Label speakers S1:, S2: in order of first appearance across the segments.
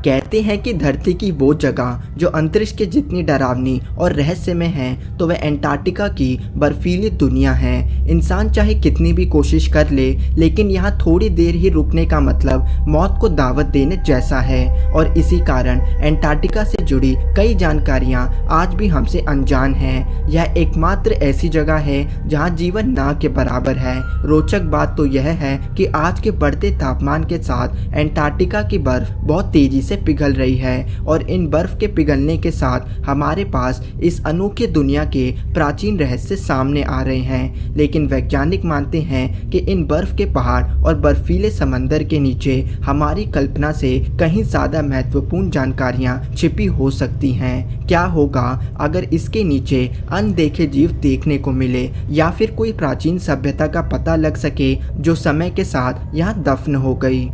S1: कहते हैं कि धरती की वो जगह जो अंतरिक्ष के जितनी डरावनी और रहस्यमय है तो वह अंटार्कटिका की बर्फीली दुनिया है। इंसान चाहे कितनी भी कोशिश कर ले, लेकिन यहाँ थोड़ी देर ही रुकने का मतलब मौत को दावत देने जैसा है। और इसी कारण अंटार्कटिका से जुड़ी कई जानकारियाँ आज भी हमसे अनजान हैं। यह एकमात्र ऐसी जगह है जहाँ जीवन ना के बराबर है। रोचक बात तो यह है कि आज के बढ़ते तापमान के साथ अंटार्कटिका की बर्फ बहुत तेजी से पिघल रही है और इन बर्फ के पिघलने के साथ हमारे पास इस अनोखी दुनिया के प्राचीन रहस्य सामने आ रहे हैं। लेकिन वैज्ञानिक मानते हैं कि इन बर्फ के पहाड़ और बर्फीले समंदर के नीचे हमारी कल्पना से कहीं ज्यादा महत्वपूर्ण जानकारियां छिपी हो सकती हैं। क्या होगा अगर इसके नीचे अनदेखे जीव देखने को मिले या फिर कोई प्राचीन सभ्यता का पता लग सके जो समय के साथ यहाँ दफन हो गई।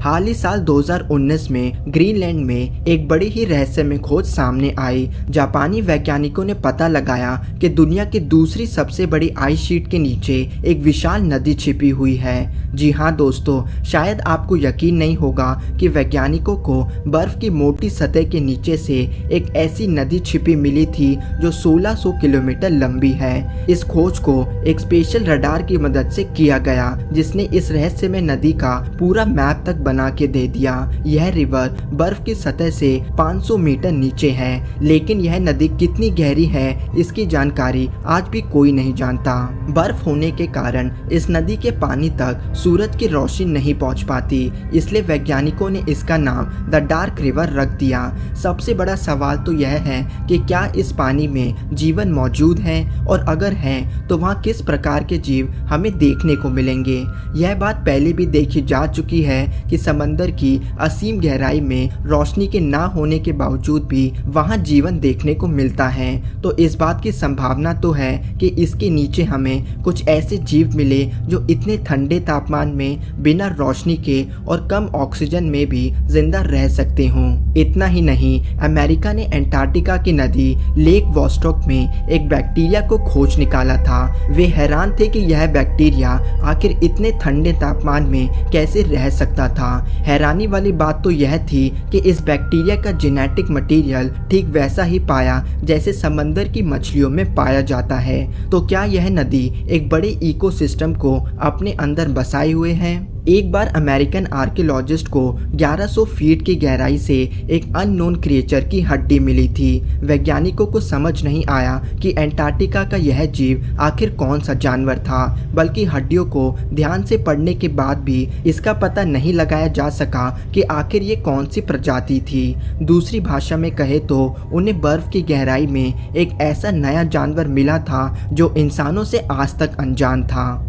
S1: हाल ही साल 2019 में ग्रीनलैंड में एक बड़ी ही रहस्यमय खोज सामने आई। जापानी वैज्ञानिकों ने पता लगाया कि दुनिया की दूसरी सबसे बड़ी आइस शीट के नीचे एक विशाल नदी छिपी हुई है। जी हाँ दोस्तों, शायद आपको यकीन नहीं होगा कि वैज्ञानिकों को बर्फ की मोटी सतह के नीचे से एक ऐसी नदी छिपी मिली थी जो 1600 किलोमीटर लंबी है। इस खोज को एक स्पेशल रडार की मदद से किया गया जिसने इस रहस्यमय नदी का पूरा मैप तक बना के दे दिया। यह रिवर बर्फ की सतह से 500 मीटर नीचे है, लेकिन यह नदी कितनी गहरी है इसकी जानकारी आज भी कोई नहीं जानता। बर्फ होने के कारण इस नदी के पानी तक सूरज की रोशनी नहीं पहुंच पाती, इसलिए वैज्ञानिकों ने इसका नाम द डार्क रिवर रख दिया। सबसे बड़ा सवाल तो यह है कि क्या इस पानी में जीवन मौजूद है और अगर है तो वहाँ किस प्रकार के जीव हमें देखने को मिलेंगे। यह बात पहले भी देखी जा चुकी है कि समंदर की असीम गहराई में रोशनी के ना होने के बावजूद भी वहां जीवन देखने को मिलता है। तो इस बात की संभावना तो है कि इसके नीचे हमें कुछ ऐसे जीव मिले जो इतने ठंडे तापमान में बिना रोशनी के और कम ऑक्सीजन में भी जिंदा रह सकते हों। इतना ही नहीं, अमेरिका ने अंटार्कटिका की नदी लेक वॉस्टॉक में एक बैक्टीरिया को खोज निकाला था। वे हैरान थे कि यह बैक्टीरिया आखिर इतने ठंडे तापमान में कैसे रह सकता था। हैरानी वाली बात तो यह थी कि इस बैक्टीरिया का जेनेटिक मटेरियल ठीक वैसा ही पाया जैसे समंदर की मछलियों में पाया जाता है। तो क्या यह नदी एक बड़े इकोसिस्टम को अपने अंदर बसाए हुए है? एक बार अमेरिकन आर्कियोलॉजिस्ट को 1100 फीट की गहराई से एक अननोन क्रिएचर की हड्डी मिली थी। वैज्ञानिकों को समझ नहीं आया कि अंटार्कटिका का यह जीव आखिर कौन सा जानवर था, बल्कि हड्डियों को ध्यान से पढ़ने के बाद भी इसका पता नहीं लगाया जा सका कि आखिर ये कौन सी प्रजाति थी। दूसरी भाषा में कहे तो उन्हें बर्फ की गहराई में एक ऐसा नया जानवर मिला था जो इंसानों से आज तक अनजान था।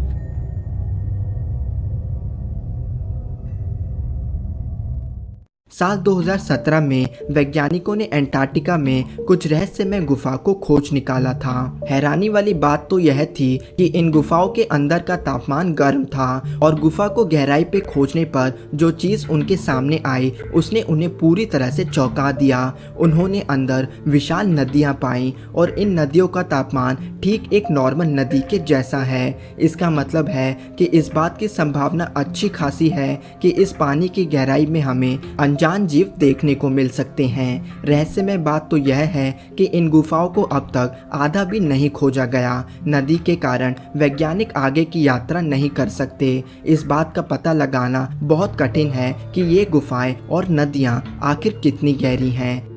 S1: साल 2017 में वैज्ञानिकों ने अंटार्कटिका में कुछ रहस्यमय गुफा को खोज निकाला था। हैरानी वाली बात तो यह थी कि इन गुफाओं के अंदर का तापमान गर्म था और गुफा को गहराई पे खोजने पर जो चीज उनके सामने आई उसने उन्हें पूरी तरह से चौंका दिया। उन्होंने अंदर विशाल नदियां पाई और इन नदियों का तापमान ठीक एक नॉर्मल नदी के जैसा है। इसका मतलब है कि इस बात की संभावना अच्छी खासी है कि इस पानी की गहराई में हमें अनजान जीव देखने को मिल सकते हैं। रहस्यमय बात तो यह है कि इन गुफाओं को अब तक आधा भी नहीं खोजा गया। नदी के कारण वैज्ञानिक आगे की यात्रा नहीं कर सकते। इस बात का पता लगाना बहुत कठिन है कि ये गुफाएं और नदियां आखिर कितनी गहरी हैं।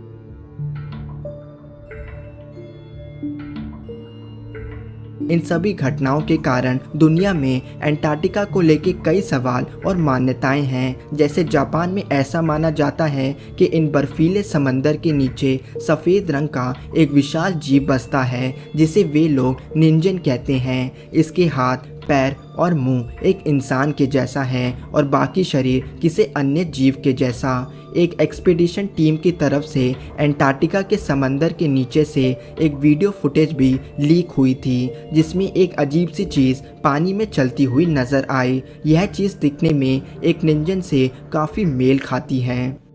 S1: इन सभी घटनाओं के कारण दुनिया में अंटार्कटिका को लेकर कई सवाल और मान्यताएं हैं। जैसे जापान में ऐसा माना जाता है कि इन बर्फीले समंदर के नीचे सफ़ेद रंग का एक विशाल जीव बसता है जिसे वे लोग निंजन कहते हैं। इसके हाथ, पैर और मुंह एक इंसान के जैसा है और बाकी शरीर किसी अन्य जीव के जैसा। एक एक्सपीडिशन टीम की तरफ से अंटार्कटिका के समंदर के नीचे से एक वीडियो फुटेज भी लीक हुई थी जिसमें एक अजीब सी चीज़ पानी में चलती हुई नज़र आई। यह चीज़ दिखने में एक निंजन से काफ़ी मेल खाती है।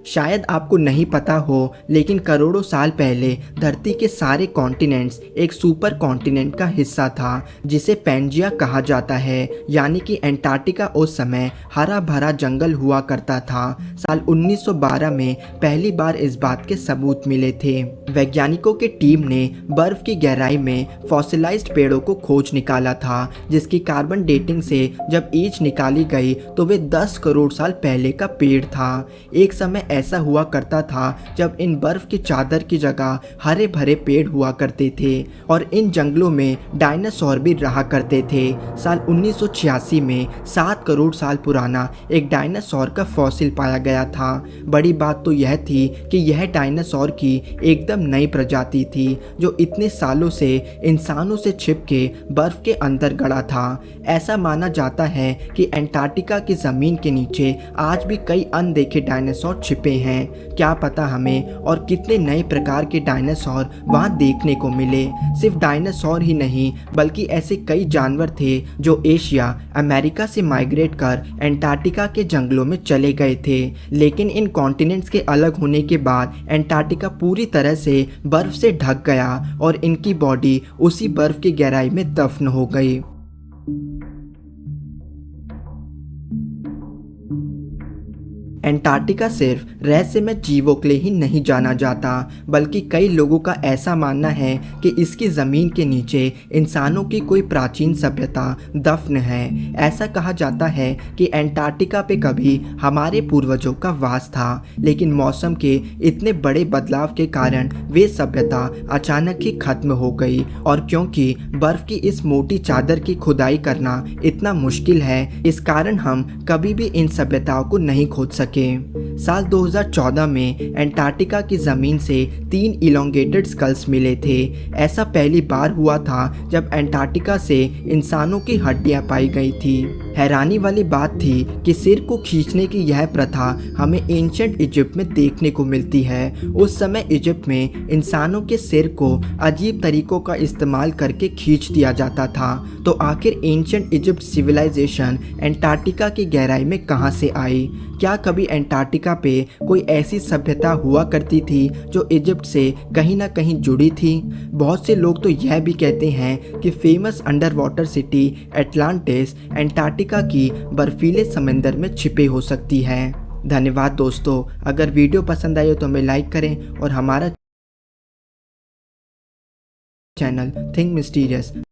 S1: शायद आपको नहीं पता हो, लेकिन करोड़ों साल पहले धरती के सारे कॉन्टिनेंट्स एक सुपर कॉन्टिनेंट का हिस्सा था जिसे पैंजिया कहा जाता है, यानी कि अंटार्कटिका उस समय हरा भरा जंगल हुआ करता था। साल 1912 में पहली बार इस बात के सबूत मिले थे। वैज्ञानिकों की टीम ने बर्फ की गहराई में फॉसिलाइज्ड पेड़ों को खोज निकाला था, जिसकी कार्बन डेटिंग से जब एज निकाली गई तो वे 10 करोड़ साल पहले का पेड़ था। एक समय ऐसा हुआ करता था जब इन बर्फ की चादर की जगह हरे भरे पेड़ हुआ करते थे और इन जंगलों में डायनासोर भी रहा करते थे। साल 1986 में 7 करोड़ साल पुराना एक डायनासोर का फॉसिल पाया गया था। बड़ी बात तो यह थी कि यह डायनासोर की एकदम नई प्रजाति थी जो इतने सालों से इंसानों से छिप के बर्फ के अंदर गड़ा था। ऐसा माना जाता है कि अंटार्कटिका की जमीन के नीचे आज भी कई अनदेखे डायनासोर छिपे हैं। क्या पता हमें और कितने नए प्रकार के डायनासोर वहां देखने को मिले। सिर्फ डायनासोर ही नहीं बल्कि ऐसे कई जानवर थे जो एशिया अमेरिका से माइग्रेट कर अंटार्कटिका के जंगलों में चले गए थे, लेकिन इन कॉन्टिनेंट्स के अलग होने के बाद अंटार्कटिका पूरी तरह से बर्फ से ढक गया और इनकी बॉडी उसी बर्फ की गहराई में दफन हो गई। अंटार्कटिका सिर्फ रहस्यमय जीवों के लिए ही नहीं जाना जाता, बल्कि कई लोगों का ऐसा मानना है कि इसकी ज़मीन के नीचे इंसानों की कोई प्राचीन सभ्यता दफन है। ऐसा कहा जाता है कि अंटार्कटिका पे कभी हमारे पूर्वजों का वास था, लेकिन मौसम के इतने बड़े बदलाव के कारण वे सभ्यता अचानक ही खत्म हो गई। और क्योंकि बर्फ़ की इस मोटी चादर की खुदाई करना इतना मुश्किल है, इस कारण हम कभी भी इन सभ्यताओं को नहीं खोज सके। साल 2014 में अंटार्कटिका की जमीन से 3 इलोंगेटेड स्कल्स मिले थे। ऐसा पहली बार हुआ था जब अंटार्कटिका से इंसानों की हड्डियां पाई गई थी। हैरानी वाली बात थी कि सिर को खींचने की यह प्रथा हमें एंशिएंट इजिप्ट में देखने को मिलती है। उस समय इजिप्ट में इंसानों के सिर को अजीब तरीकों का इस्तेमाल करके खींच दिया जाता था। तो आखिर एंशिएंट इजिप्ट सिविलाइजेशन अंटार्कटिका की गहराई में कहां से आई? क्या कभी अंटार्कटिका पे कोई ऐसी सभ्यता हुआ करती थी जो इजिप्ट से कहीं ना कहीं जुड़ी थी? बहुत से लोग तो यह भी कहते हैं कि famous under water city Atlantis Antarctica की बर्फीले समंदर में छिपे हो सकती है। धन्यवाद दोस्तों। अगर वीडियो पसंद आई हो तो हमें लाइक करें और हमारा चैनल थिंक मिस्टीरियस